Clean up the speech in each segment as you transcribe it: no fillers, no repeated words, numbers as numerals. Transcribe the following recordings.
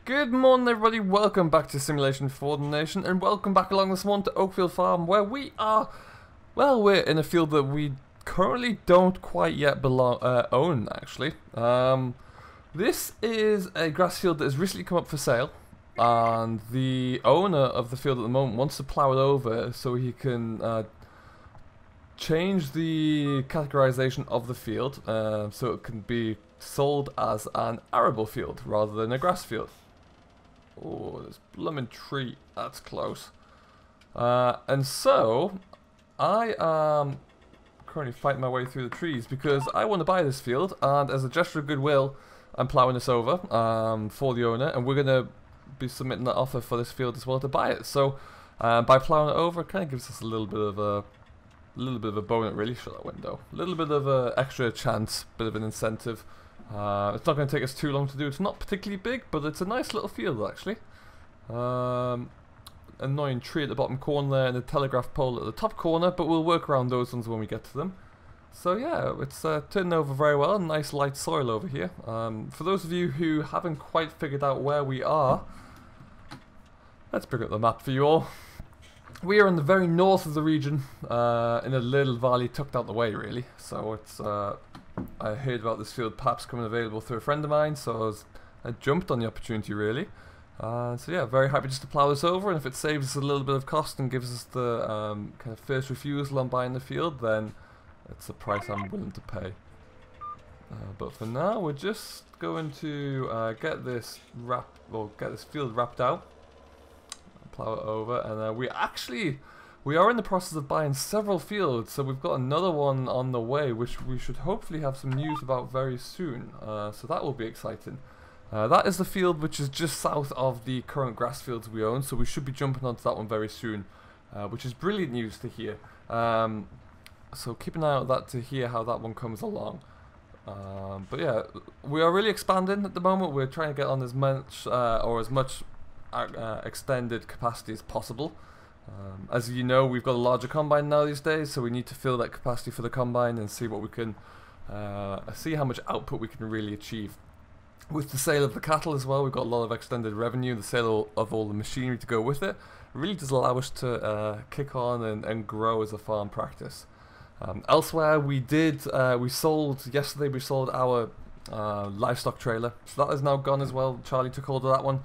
Good morning everybody, welcome back to Simulation for the Nation, and welcome back along this morning to Oakfield Farm, where we are, well, we're in a field that we currently don't quite yet own, actually. This is a grass field that has recently come up for sale, and the owner of the field at the moment wants to plough it over so he can change the categorization of the field, so it can be sold as an arable field rather than a grass field. Oh, this blooming tree, that's close. And so, I am currently fighting my way through the trees because I want to buy this field, and as a gesture of goodwill, I'm ploughing this over for the owner, and we're going to be submitting an offer for this field as well to buy it. So, by ploughing it over, it kind of gives us a little bit of a bonus, really. Shut that window. A little bit of an extra chance, bit of an incentive. It's not going to take us too long to do. It's not particularly big, but it's a nice little field actually. Annoying tree at the bottom corner there and a telegraph pole at the top corner, but we'll work around those ones when we get to them. So yeah, it's turning over very well. Nice light soil over here. For those of you who haven't quite figured out where we are, let's bring up the map for you all. We are in the very north of the region, in a little valley tucked out the way really. So it's I heard about this field perhaps coming available through a friend of mine, so I jumped on the opportunity really. So yeah, very happy just to plough this over, and if it saves us a little bit of cost and gives us the kind of first refusal on buying the field, then it's a price I'm willing to pay. But for now, we're just going to get this field wrapped out, plough it over, and we are in the process of buying several fields, so we've got another one on the way, which we should hopefully have some news about very soon. So that will be exciting. That is the field which is just south of the current grass fields we own, so we should be jumping onto that one very soon, which is brilliant news to hear. So keep an eye out on that to hear how that one comes along. But yeah, we are really expanding at the moment. We're trying to get on as much extended capacity as possible. As you know, we've got a larger combine now these days, so we need to fill that capacity for the combine and see what we can, see how much output we can really achieve. With the sale of the cattle as well, we've got a lot of extended revenue. The sale of all the machinery to go with it really does allow us to kick on and grow as a farm practice. Elsewhere, we sold yesterday. We sold our livestock trailer, so that is now gone as well. Charlie took hold of that one.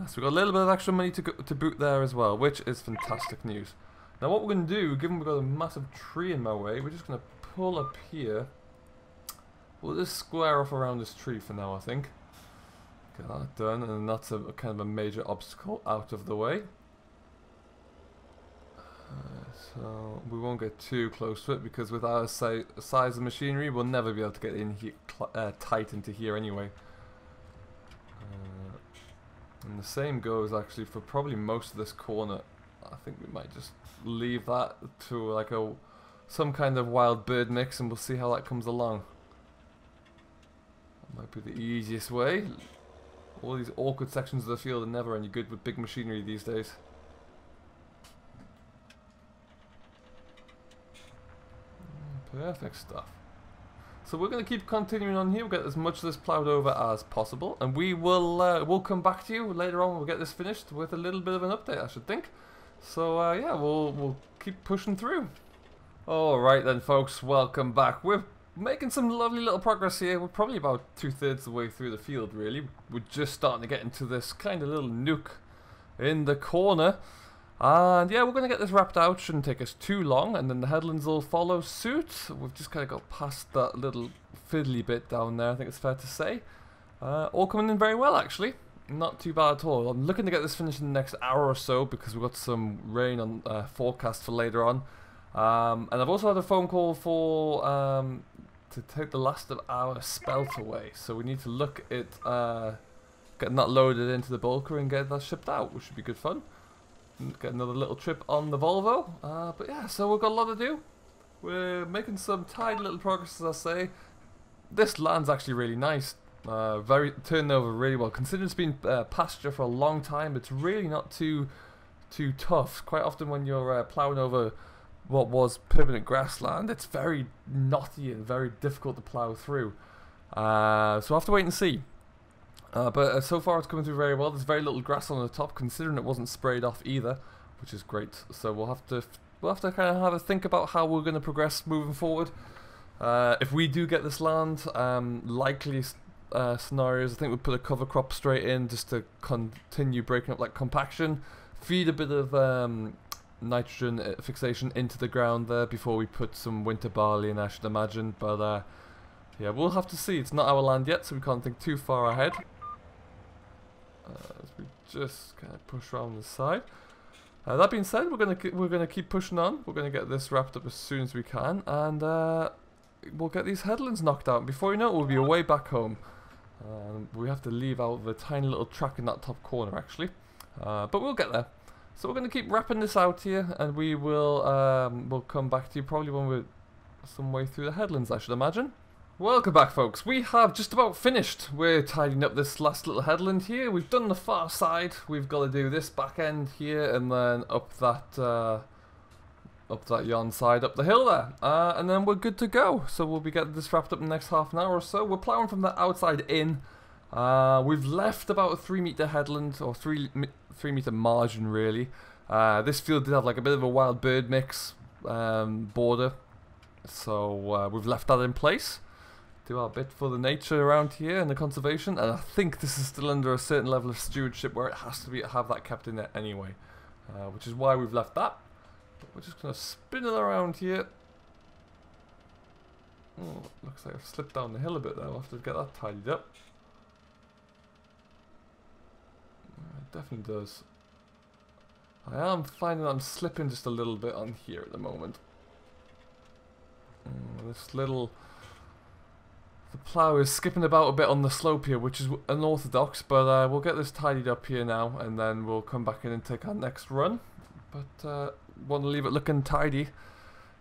So we've got a little bit of extra money to boot there as well, which is fantastic news. Now what we're going to do, given we've got a massive tree in my way, we're just going to pull up here. We'll just square off around this tree for now, I think. Get that done, and that's a kind of a major obstacle out of the way. So we won't get too close to it, because with our size of machinery, we'll never be able to get in here, tight into here anyway. And the same goes actually for probably most of this corner. I think we might just leave that to like some kind of wild bird mix, and we'll see how that comes along. That might be the easiest way. All these awkward sections of the field are never any good with big machinery these days. Perfect stuff. So we're going to keep continuing on here. We'll get as much of this ploughed over as possible, and we'll come back to you later on when we get this finished with a little bit of an update, I should think. So yeah, we'll keep pushing through. Alright then folks, welcome back. We're making some lovely little progress here. We're probably about 2/3 of the way through the field really. We're just starting to get into this kind of little nook in the corner. And yeah, we're going to get this wrapped out. Shouldn't take us too long, and then the headlands will follow suit. We've just kind of got past that little fiddly bit down there, I think it's fair to say. All coming in very well actually. Not too bad at all. I'm looking to get this finished in the next hour or so, because we've got some rain on forecast for later on. And I've also had a phone call for to take the last of our spelt away, so we need to look at getting that loaded into the bulker and get that shipped out, which should be good fun. Get another little trip on the Volvo. But yeah, so we've got a lot to do. We're making some tidy little progress, as I say. This land's actually really nice. Turning over really well. Considering it's been pasture for a long time, it's really not too tough. Quite often when you're ploughing over what was permanent grassland, it's very knotty and very difficult to plough through. So we'll have to wait and see. But so far it's coming through very well. There's very little grass on the top, considering it wasn't sprayed off either, which is great. So we'll have to kind of have a think about how we're going to progress moving forward. If we do get this land, likely scenarios, I think we'll put a cover crop straight in just to continue breaking up like compaction, feed a bit of nitrogen fixation into the ground there before we put some winter barley in, I should imagine. But yeah, we'll have to see. It's not our land yet, so we can't think too far ahead. As we just kind of push around the side. That being said, we're gonna keep pushing on. We're gonna get this wrapped up as soon as we can, and we'll get these headlands knocked out. Before you know it, we'll be away back home. We have to leave out the tiny little track in that top corner, actually, but we'll get there. So we're gonna keep wrapping this out here, and we will we'll come back to you probably when we're some way through the headlands, I should imagine. Welcome back, folks. We have just about finished. We're tidying up this last little headland here. We've done the far side. We've got to do this back end here, and then up that yarn side up the hill there, and then we're good to go. So we'll be getting this wrapped up in the next half an hour or so. We're ploughing from the outside in. We've left about a 3-meter headland, or 3-meter margin really. This field did have like a bit of a wild bird mix border, so we've left that in place. Do our bit for the nature around here and the conservation, and I think this is still under a certain level of stewardship where it has to have that kept in there anyway, which is why we've left that. But we're just going to spin it around here. Oh, looks like I've slipped down the hill a bit there. I'll have to get that tidied up. It definitely does. I am finding I'm slipping just a little bit on here at the moment. This little... The plough is skipping about a bit on the slope here, which is unorthodox, but we'll get this tidied up here now, and then we'll come back in and take our next run. But want to leave it looking tidy.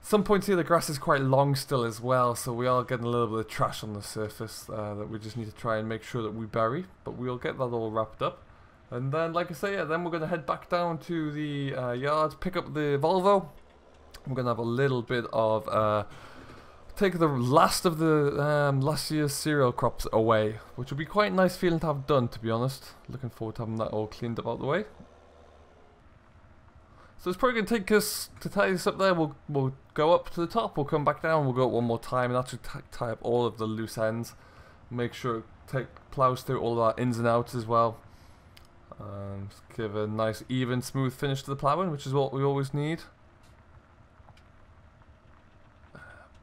Some points here the grass is quite long still as well, so we are getting a little bit of trash on the surface that we just need to try and make sure that we bury, but we'll get that all wrapped up. And then, like I say, yeah, then we're going to head back down to the yard, pick up the Volvo. We're going to have a little bit of... take the last of the last year's cereal crops away, which would be quite a nice feeling to have done, to be honest. Looking forward to having that all cleaned up out the way. So it's probably going to take us to tie this up there. We'll go up to the top, we'll come back down, we'll go up one more time and actually tie up all of the loose ends. Make sure it plows through all our ins and outs as well. Just give a nice even smooth finish to the ploughing, which is what we always need.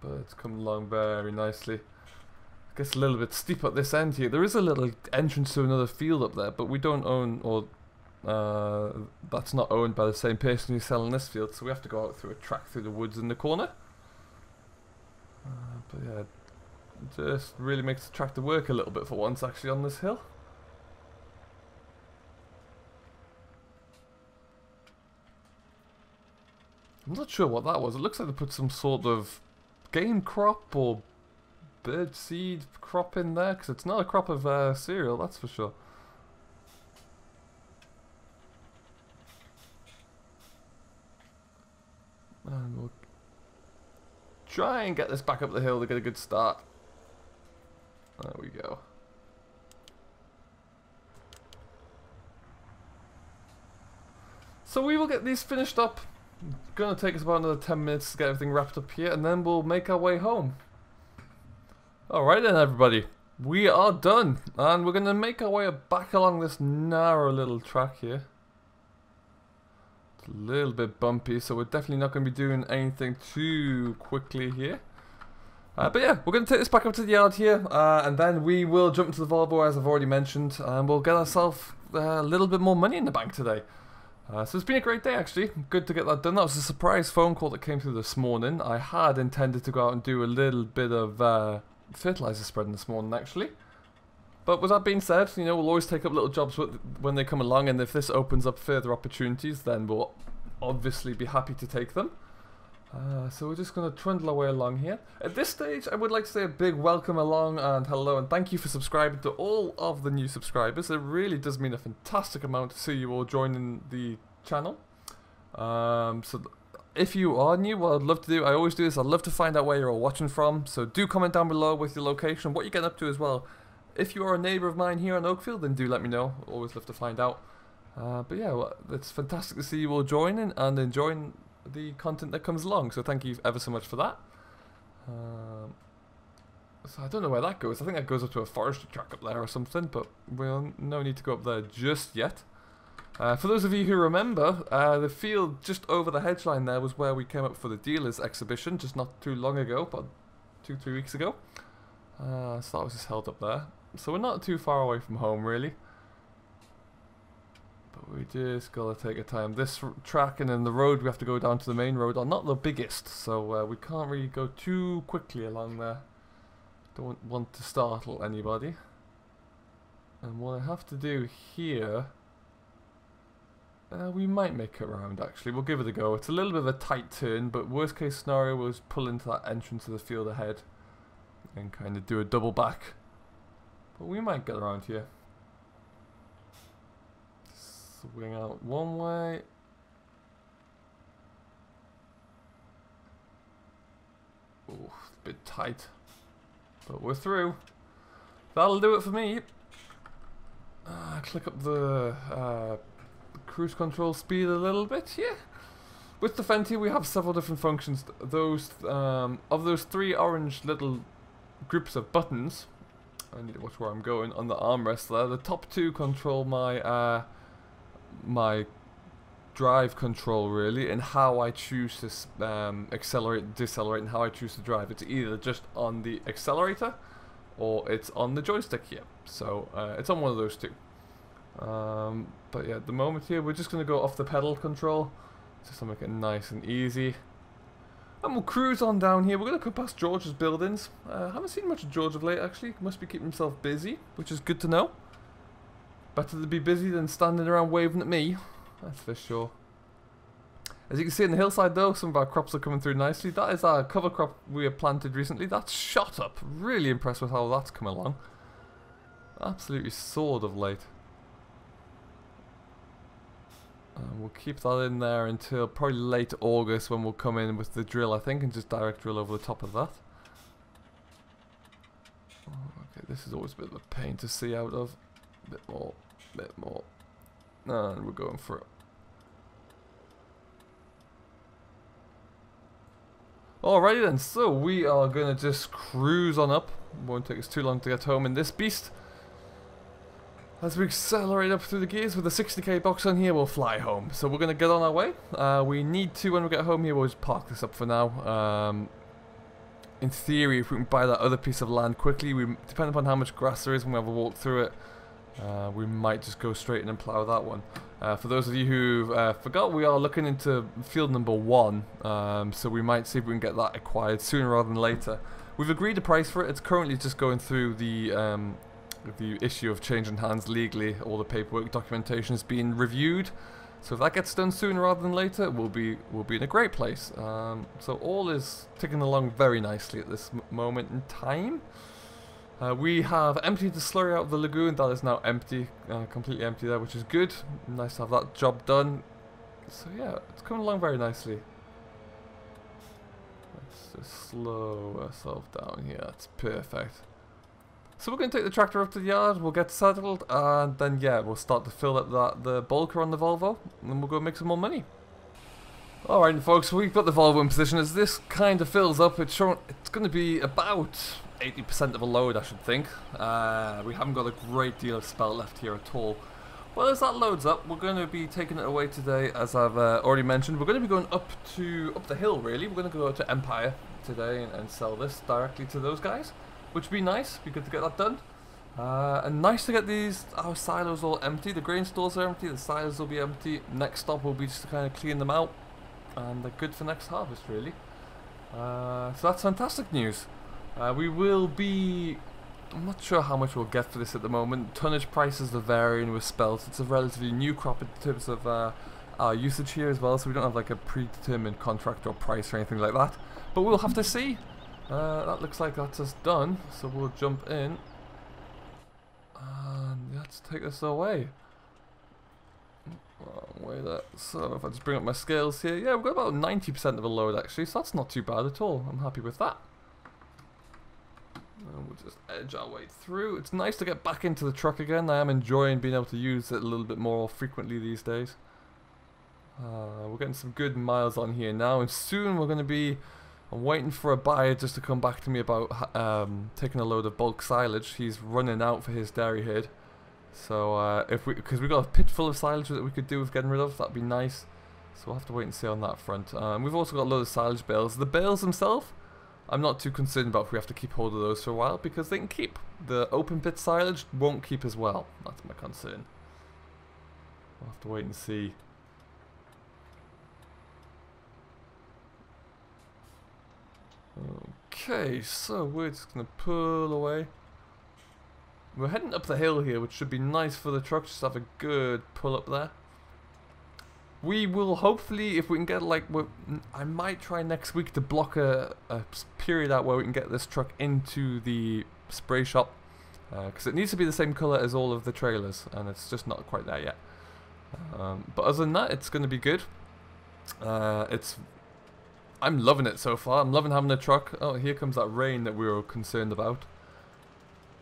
But it's coming along very nicely. I guess a little bit steep at this end here. There is a little entrance to another field up there, but we don't own, or that's not owned by the same person who's selling this field, so we have to go out through a track through the woods in the corner. But yeah, it just really makes the tractor work a little bit for once actually on this hill. I'm not sure what that was. It looks like they put some sort of game crop or bird seed crop in there, because it's not a crop of cereal, that's for sure. And we'll try and get this back up the hill to get a good start. There we go. So we will get these finished up. It's going to take us about another 10 minutes to get everything wrapped up here, and then we'll make our way home. Alright then, everybody. We are done, and we're going to make our way back along this narrow little track here. It's a little bit bumpy, so we're definitely not going to be doing anything too quickly here. But yeah, we're going to take this back up to the yard here, and then we will jump into the Volvo, as I've already mentioned, and we'll get ourselves a little bit more money in the bank today. So it's been a great day actually, good to get that done. That was a surprise phone call that came through this morning. I had intended to go out and do a little bit of fertilizer spreading this morning actually. But with that being said, you know, we'll always take up little jobs when they come along, and if this opens up further opportunities, then we'll obviously be happy to take them. So we're just going to trundle our way along here. At this stage, I would like to say a big welcome along and hello, and thank you for subscribing to all of the new subscribers. It really does mean a fantastic amount to see you all joining the channel. So if you are new, what I'd love to do, I always do this, I'd love to find out where you're all watching from. So do comment down below with your location, what you're getting up to as well. If you are a neighbour of mine here on Oakfield, then do let me know. Always love to find out. But yeah, well, it's fantastic to see you all joining and enjoying the content that comes along. So thank you ever so much for that. So I don't know where that goes. I think that goes up to a forestry track up there or something, but we'll no need to go up there just yet. For those of you who remember, the field just over the hedge line there was where we came up for the dealers exhibition just not too long ago, about 2-3 weeks ago. So that was just held up there. So we're not too far away from home really. But we just gotta take our time. This track and then the road we have to go down to the main road are not the biggest, so we can't really go too quickly along there. Don't want to startle anybody. And what I have to do here, we might make it around actually. We'll give it a go. It's a little bit of a tight turn, but worst case scenario was pull into that entrance of the field ahead and kind of do a double back. But we might get around here. Swing out one way. Ooh, a bit tight. But we're through. That'll do it for me. Click up the cruise control speed a little bit. Yeah. With the Fenty, we have several different functions. Those of those 3 orange little groups of buttons. I need to watch where I'm going on the armrest there. The top 2 control my my drive control really, and how I choose to accelerate, decelerate, and how I choose to drive. It's either just on the accelerator or it's on the joystick here. So it's on one of those 2. But yeah, at the moment here we're just going to go off the pedal control just to make it nice and easy. And we'll cruise on down here. We're going to come past George's buildings. Haven't seen much of George of late actually. Must be keeping himself busy, which is good to know. Better to be busy than standing around waving at me. That's for sure. As you can see on the hillside though, some of our crops are coming through nicely. That is our cover crop we have planted recently. That's shot up. Really impressed with how that's come along. Absolutely soared of late. We'll keep that in there until probably late August when we'll come in with the drill, I think, and just direct drill over the top of that. Okay, this is always a bit of a pain to see out of. Bit more, bit more. And we're going for it. Alrighty then, so we are going to just cruise on up. Won't take us too long to get home in this beast. As we accelerate up through the gears with the 60k box on here, we'll fly home. So we're going to get on our way. We need to, when we get home here, we'll just park this up for now. In theory, if we can buy that other piece of land quickly, depending upon how much grass there is when we have a walk through it, we might just go straight in and plough that one. For those of you who forgot, we are looking into field number 1, so we might see if we can get that acquired sooner rather than later. We've agreed a price for it. It's currently just going through the issue of changing hands legally. All the paperwork documentation is being reviewed, so if that gets done sooner rather than later, we'll be in a great place. So all is ticking along very nicely at this moment in time. We have emptied the slurry out of the lagoon. That is now empty, completely empty there, which is good. Nice to have that job done. So yeah, it's coming along very nicely. Let's just slow ourselves down here. That's perfect. So we're going to take the tractor up to the yard, we'll get settled, and then yeah, we'll start to fill up the bulker on the Volvo, and then we'll go make some more money. Alright folks, we've got the Volvo in position. As this kind of fills up, it's going to be about 80% of a load, I should think. We haven't got a great deal of spell left here at all. Well, as that loads up, we're going to be taking it away today, as I've already mentioned. We're going to be going up the hill, really. We're going to go to Empire today and sell this directly to those guys, which would be nice. Be good to get that done. And nice to get our silos all empty. The grain stores are empty, the silos will be empty. Next stop will be just to kind of clean them out, and they're good for next harvest, really. So that's fantastic news. We will be... I'm not sure how much we'll get for this at the moment. Tonnage prices are varying with spells. It's a relatively new crop in terms of our usage here as well, so we don't have like a predetermined contract or price or anything like that. But we'll have to see. That looks like that's us done, so we'll jump in. And let's take this away. Wrong way there. So if I just bring up my scales here, yeah, we've got about 90% of a load actually, so that's not too bad at all. I'm happy with that. And we'll just edge our way through. It's nice to get back into the truck again. I am enjoying being able to use it a little bit more frequently these days. We're getting some good miles on here now, and soon we're going to be... I'm waiting for a buyer just to come back to me about taking a load of bulk silage. He's running out for his dairy herd. So because we've got a pit full of silage that we could do with getting rid of, that'd be nice. So we'll have to wait and see on that front. We've also got a load of silage bales. The bales themselves, I'm not too concerned about if we have to keep hold of those for a while, because they can keep. The open pit silage won't keep as well. That's my concern. We'll have to wait and see. Okay, so we're just going to pull away. We're heading up the hill here, which should be nice for the truck. Just have a good pull up there. We will hopefully, if we can get like, I might try next week to block a period out where we can get this truck into the spray shop. Because it needs to be the same colour as all of the trailers, and it's just not quite there yet. But other than that, it's going to be good. I'm loving it so far. I'm loving having a truck. Oh, here comes that rain that we were concerned about.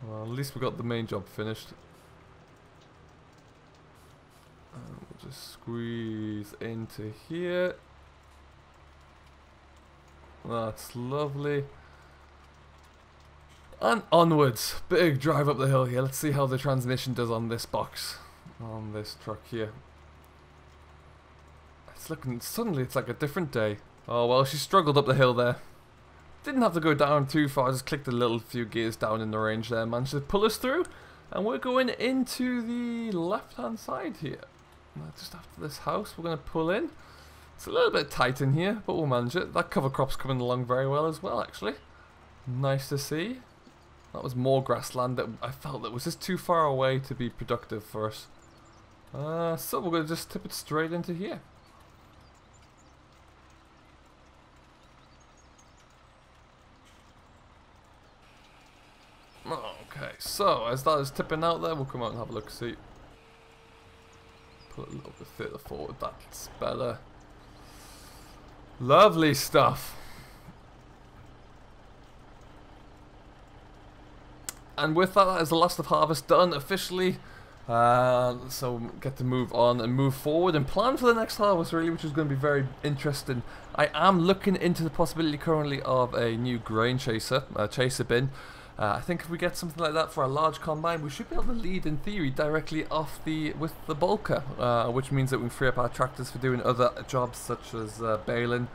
Well, at least we got the main job finished. We'll just squeeze into here. That's lovely. And onwards. Big drive up the hill here. Let's see how the transmission does on this box. On this truck here. It's looking... Suddenly it's like a different day. Oh well, she struggled up the hill there. Didn't have to go down too far, just clicked a little few gears down in the range there. Managed to pull us through. And we're going into the left hand side here. Just after this house, we're going to pull in. It's a little bit tight in here, but we'll manage it. That cover crop's coming along very well as well, actually. Nice to see. That was more grassland that I felt that was just too far away to be productive for us. So we're going to just tip it straight into here. Okay, so as that is tipping out there, we'll come out and have a look, see. Put a little bit further forward, that's better. Lovely stuff. And with that, that is the last of harvest done officially. So get to move on and move forward and plan for the next harvest really, which is going to be very interesting. I am looking into the possibility currently of a new grain chaser, chaser bin. I think if we get something like that for a large combine, we should be able to lead in theory directly off with the bulker, which means that we can free up our tractors for doing other jobs such as baling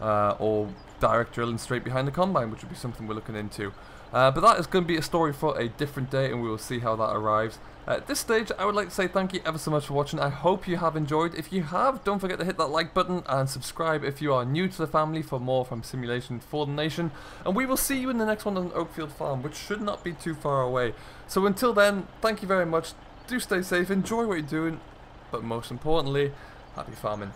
or direct drilling straight behind the combine, which would be something we're looking into. But that is going to be a story for a different day, and we will see how that arrives. At this stage, I would like to say thank you ever so much for watching. I hope you have enjoyed. If you have, don't forget to hit that like button and subscribe if you are new to the family for more from Simulation for the Nation. And we will see you in the next one on Oakfield Farm, which should not be too far away. So until then, thank you very much. Do stay safe, enjoy what you're doing, but most importantly, happy farming.